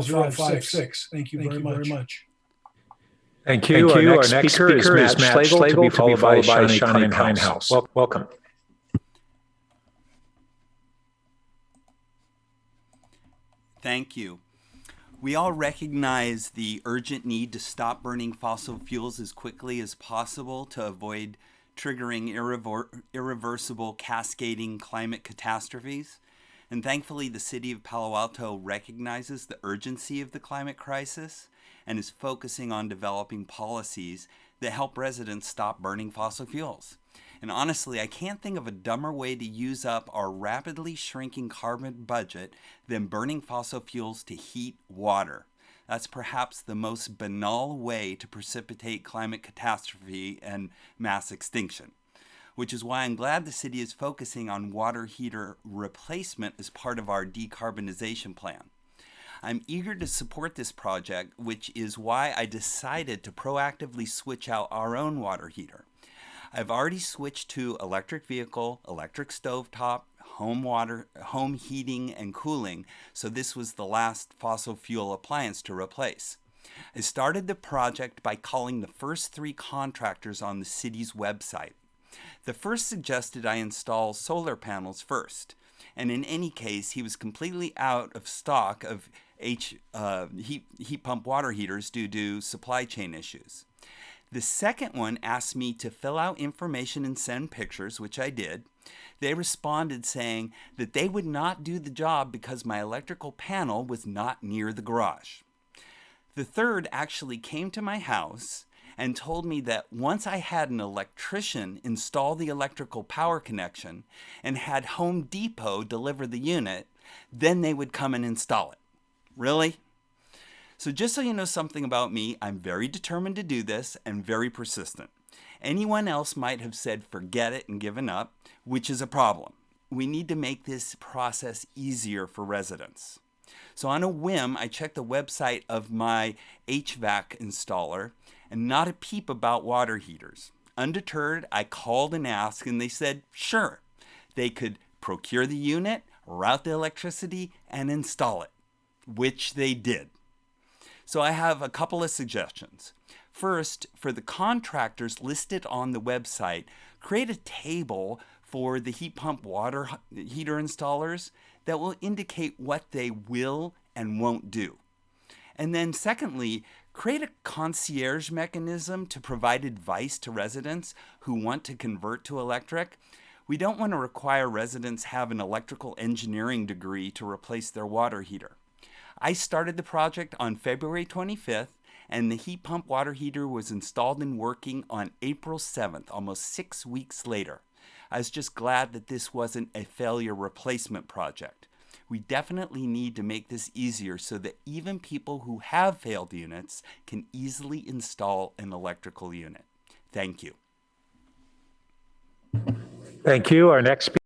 056. Thank you very much. Thank you. Our next speaker is Matt Schlegel, to be followed by Shawnee Pinehouse. Welcome. Thank you. We all recognize the urgent need to stop burning fossil fuels as quickly as possible to avoid triggering irreversible cascading climate catastrophes. And thankfully, the city of Palo Alto recognizes the urgency of the climate crisis and is focusing on developing policies that help residents stop burning fossil fuels. And honestly, I can't think of a dumber way to use up our rapidly shrinking carbon budget than burning fossil fuels to heat water. That's perhaps the most banal way to precipitate climate catastrophe and mass extinction, which is why I'm glad the city is focusing on water heater replacement as part of our decarbonization plan. I'm eager to support this project, which is why I decided to proactively switch out our own water heater. I've already switched to electric vehicle, electric stovetop, home heating and cooling, so this was the last fossil fuel appliance to replace. I started the project by calling the first 3 contractors on the city's website. The first suggested I install solar panels first, and in any case, he was completely out of stock of heat pump water heaters due to supply chain issues. The second one asked me to fill out information and send pictures, which I did. They responded saying that they would not do the job because my electrical panel was not near the garage. The third actually came to my house and told me that once I had an electrician install the electrical power connection and had Home Depot deliver the unit, then they would come and install it. Really? So just so you know something about me, I'm very determined to do this and very persistent. Anyone else might have said forget it and given up, which is a problem. We need to make this process easier for residents. So on a whim, I checked the website of my HVAC installer and not a peep about water heaters. Undeterred, I called and asked, and they said sure. They could procure the unit, route the electricity, and install it, which they did. So I have a couple of suggestions. First, for the contractors listed on the website, create a table for the heat pump water heater installers that will indicate what they will and won't do. And then secondly, create a concierge mechanism to provide advice to residents who want to convert to electric. We don't want to require residents have an electrical engineering degree to replace their water heater. I started the project on February 25th, and the heat pump water heater was installed and working on April 7th, almost 6 weeks later. I was just glad that this wasn't a failure replacement project. We definitely need to make this easier so that even people who have failed units can easily install an electrical unit. Thank you. Thank you. Our next speaker